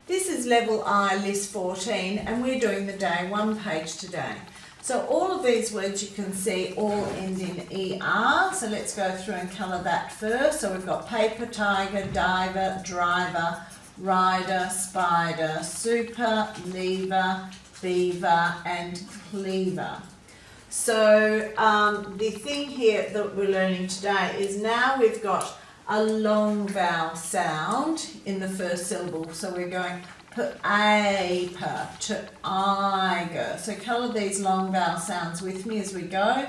This is level I, list 14, and we're doing the day 1 page today. So all of these words you can see all end in ER, so let's go through and colour that first. So we've got paper, tiger, diver, driver, rider, spider, super, lever, beaver and cleaver. So the thing here that we're learning today is now we've got a long vowel sound in the first syllable. So we're going paper to iger. So colour these long vowel sounds with me as we go.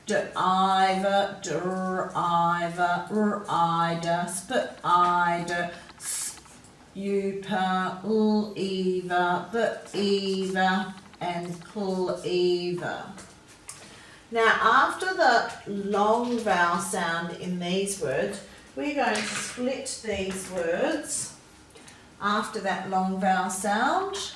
D-iver, d-iver, r-ider, sp-ider, super, l-ever, b-ever and cleaver. Now after the long vowel sound in these words, we're going to split these words after that long vowel sound.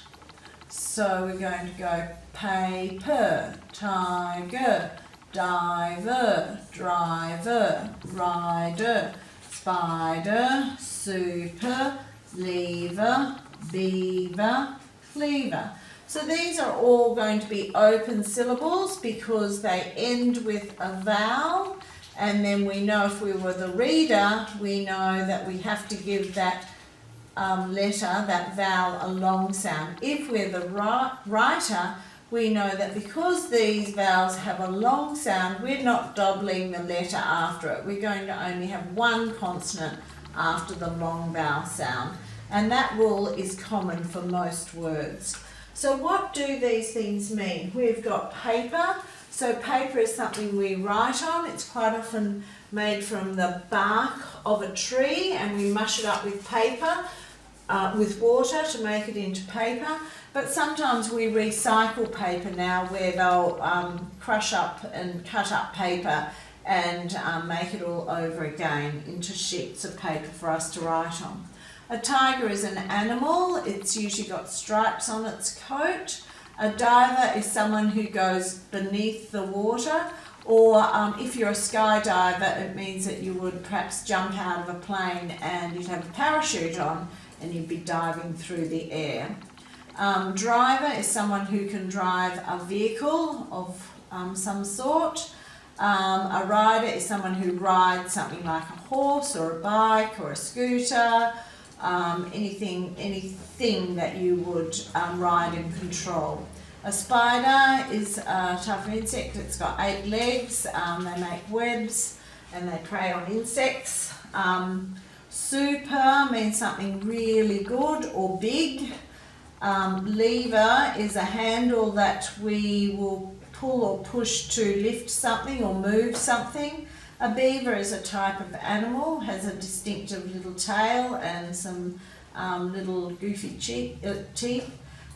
So we're going to go paper, tiger, diver, driver, rider, spider, super, lever, beaver, cleaver. So these are all going to be open syllables because they end with a vowel, and then we know if we were the reader, we know that we have to give that letter, that vowel, a long sound. If we're the writer, we know that because these vowels have a long sound, we're not doubling the letter after it. We're going to only have one consonant after the long vowel sound, and that rule is common for most words. So what do these things mean? We've got paper. So paper is something we write on. It's quite often made from the bark of a tree, and we mush it up with paper, with water to make it into paper. But sometimes we recycle paper now, where they'll crush up and cut up paper and make it all over again into sheets of paper for us to write on. A tiger is an animal. It's usually got stripes on its coat. A diver is someone who goes beneath the water, or if you're a skydiver, it means that you would perhaps jump out of a plane and you'd have a parachute on and you'd be diving through the air. Driver is someone who can drive a vehicle of some sort. A rider is someone who rides something like a horse or a bike or a scooter. Anything that you would ride and control. A spider is a type of insect. It's got 8 legs. They make webs and they prey on insects. Super means something really good or big. Lever is a handle that we will pull or push to lift something or move something. A beaver is a type of animal, has a distinctive little tail and some little goofy teeth.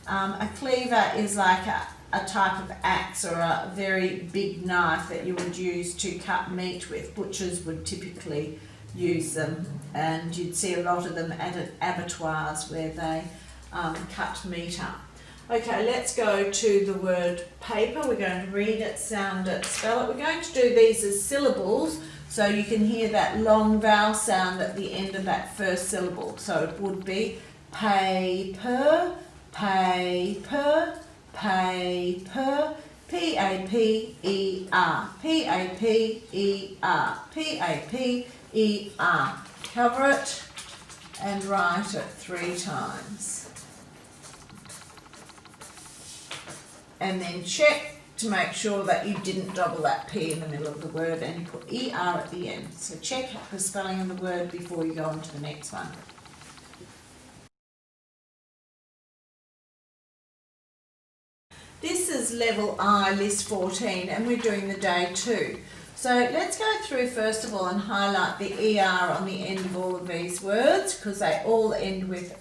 A cleaver is like a type of axe or a very big knife that you would use to cut meat with. Butchers would typically use them, and you'd see a lot of them at abattoirs where they cut meat up. Okay, let's go to the word paper. We're going to read it, sound it, spell it. We're going to do these as syllables so you can hear that long vowel sound at the end of that first syllable. So it would be paper, paper, paper, P-A-P-E-R, P-A-P-E-R, P-A-P-E-R. Cover it and write it 3 times. And then check to make sure that you didn't double that P in the middle of the word and you put ER at the end. So check the spelling of the word before you go on to the next one. This is level I, list 14, and we're doing the day 2. So let's go through first of all and highlight the ER on the end of all of these words because they all end with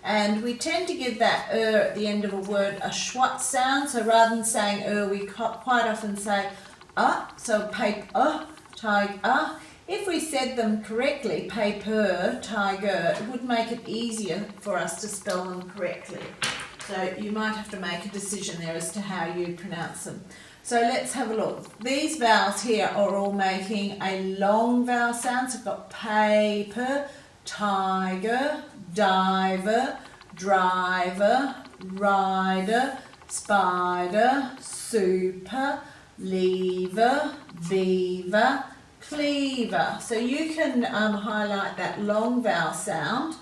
And we tend to give that at the end of a word a schwat sound. So rather than saying we quite often say so paper, tiger. If we said them correctly, paper, tiger, it would make it easier for us to spell them correctly. So you might have to make a decision there as to how you pronounce them. So let's have a look. These vowels here are all making a long vowel sound. So we've got paper, tiger, diver, driver, rider, spider, super, lever, beaver, cleaver. So you can highlight that long vowel sound.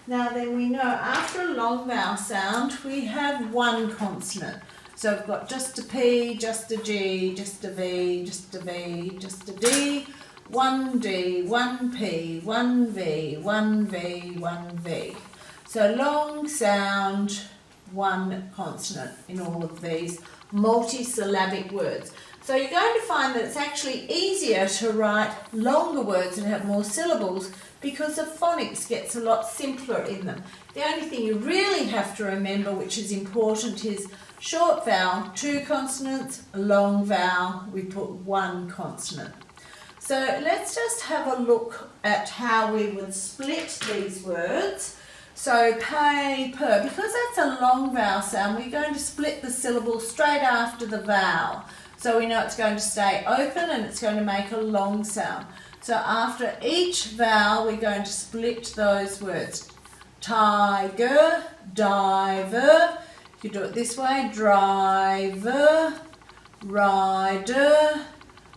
Now then we know after a long vowel sound we have one consonant. So we've got just a P, just a G, just a V, just a V, just a D, one D, one P, one V, one V, one V. So long sound, one consonant in all of these multisyllabic words. So you're going to find that it's actually easier to write longer words that have more syllables because the phonics gets a lot simpler in them. The only thing you really have to remember, which is important, is short vowel, two consonants, long vowel, we put one consonant. So let's just have a look at how we would split these words. So paper, because that's a long vowel sound, we're going to split the syllable straight after the vowel. So we know it's going to stay open and it's going to make a long sound. So after each vowel, we're going to split those words. Tiger, diver, you do it this way, driver, rider,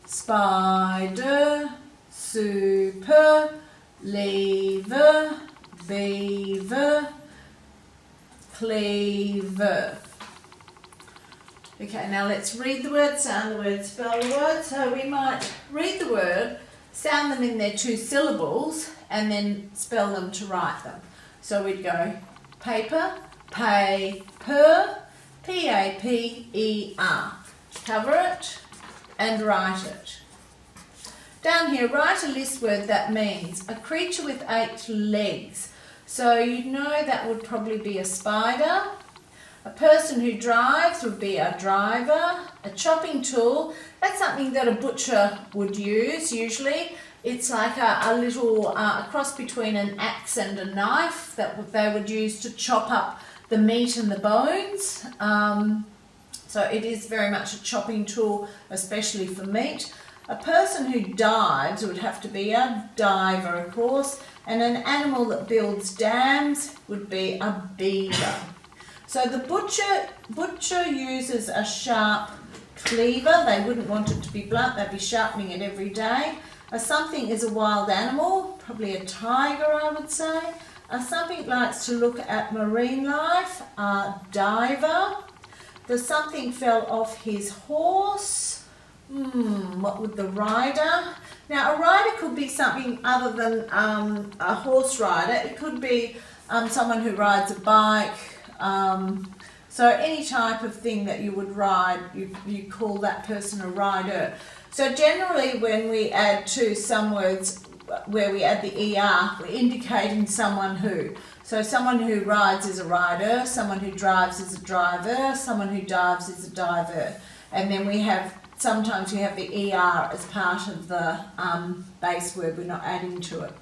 spider, super, lever, beaver, cleaver. Okay, now let's read the word, sound the word, spell the word. So we might read the word, sound them in their two syllables, and then spell them to write them. So we'd go paper, paper, P-A-P-E-R. Cover it and write it. Down here, write a list word that means a creature with 8 legs. So you know that would probably be a spider. A person who drives would be a driver. A chopping tool, that's something that a butcher would use usually. It's like a little cross between an axe and a knife that they would use to chop up the meat and the bones. So it is very much a chopping tool, especially for meat. A person who dives would have to be a diver, of course. And an animal that builds dams would be a beaver. So the butcher uses a sharp cleaver. They wouldn't want it to be blunt, they'd be sharpening it every day. A something is a wild animal, probably a tiger I would say. A something likes to look at marine life, a diver. The something fell off his horse. What would the rider? Now a rider could be something other than a horse rider. It could be someone who rides a bike. So any type of thing that you would ride, you call that person a rider. So generally when we add to some words where we add the ER, we're indicating someone who. So someone who rides is a rider, someone who drives is a driver, someone who dives is a diver. And then sometimes we have the ER as part of the base word, we're not adding to it.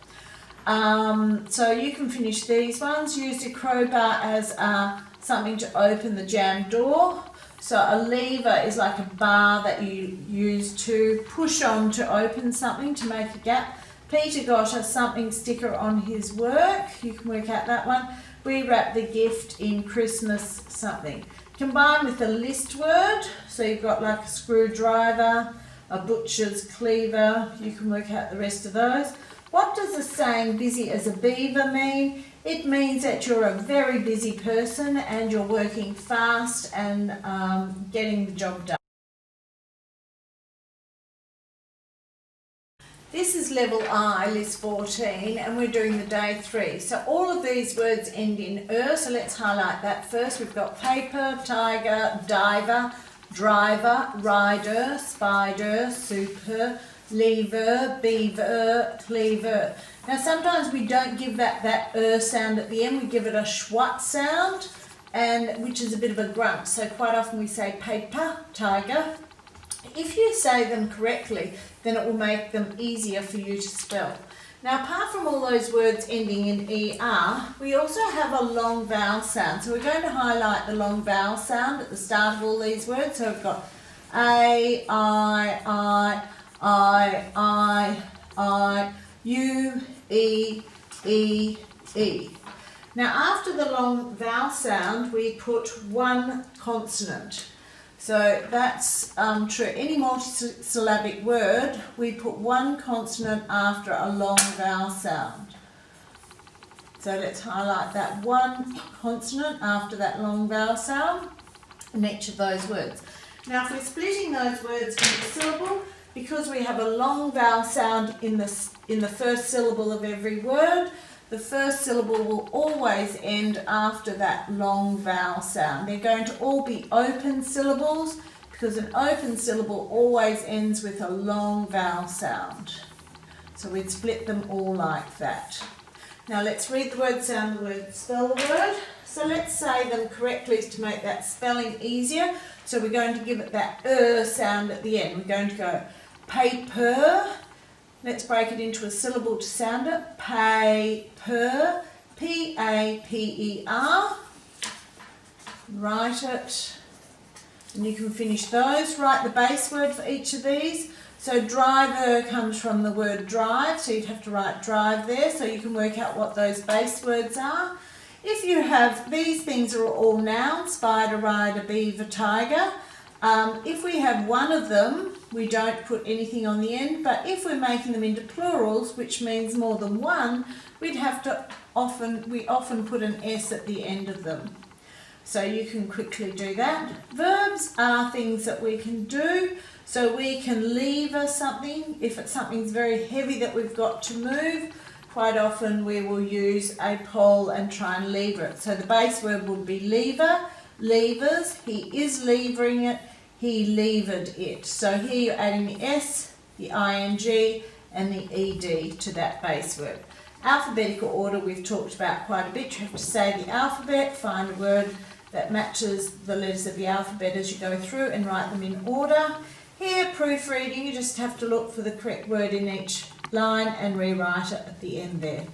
So you can finish these ones. Use your crowbar as something to open the jam door. So a lever is like a bar that you use to push on to open something, to make a gap. Peter got a something sticker on his work. You can work out that one. We wrap the gift in Christmas something. Combine with a list word. So you've got like a screwdriver, a butcher's cleaver. You can work out the rest of those. What does the saying busy as a beaver mean? It means that you're a very busy person and you're working fast and getting the job done. This is level I, list 14, and we're doing the day 3. So all of these words end in so let's highlight that first. We've got paper, tiger, diver, driver, rider, spider, super, lever, beaver, cleaver. Now sometimes we don't give that sound at the end, we give it a schwat sound, which is a bit of a grunt. So quite often we say paper, tiger. If you say them correctly, then it will make them easier for you to spell. Now apart from all those words ending in ER, we also have a long vowel sound. So we're going to highlight the long vowel sound at the start of all these words. So we've got A, I, U, E, E, E. Now after the long vowel sound we put one consonant. So that's true. Any multisyllabic word, we put one consonant after a long vowel sound. So let's highlight that one consonant after that long vowel sound in each of those words. Now if we're splitting those words into a syllable, because we have a long vowel sound in the first syllable of every word, the first syllable will always end after that long vowel sound. They're going to all be open syllables because an open syllable always ends with a long vowel sound. So we'd split them all like that. Now let's read the word, sound the word, spell the word. So let's say them correctly to make that spelling easier. So we're going to give it that sound at the end. We're going to go paper. Let's break it into a syllable to sound it. Paper, P-A-P-E-R. Write it. And you can finish those. Write the base word for each of these. So driver comes from the word drive, so you'd have to write drive there so you can work out what those base words are. If you have, these things are all nouns, spider, rider, beaver, tiger. If we have one of them, we don't put anything on the end, but if we're making them into plurals, which means more than one, we often put an S at the end of them. So you can quickly do that. Verbs are things that we can do. So we can lever something. If it's something's very heavy that we've got to move, quite often we will use a pole and try and lever it. So the base verb would be lever, levers, he is levering it, he levered it. So here you're adding the S, the ing and the ed to that base verb. Alphabetical order we've talked about quite a bit. You have to say the alphabet, find a word that matches the letters of the alphabet as you go through and write them in order. Here, proofreading, you just have to look for the correct word in each line and rewrite it at the end there.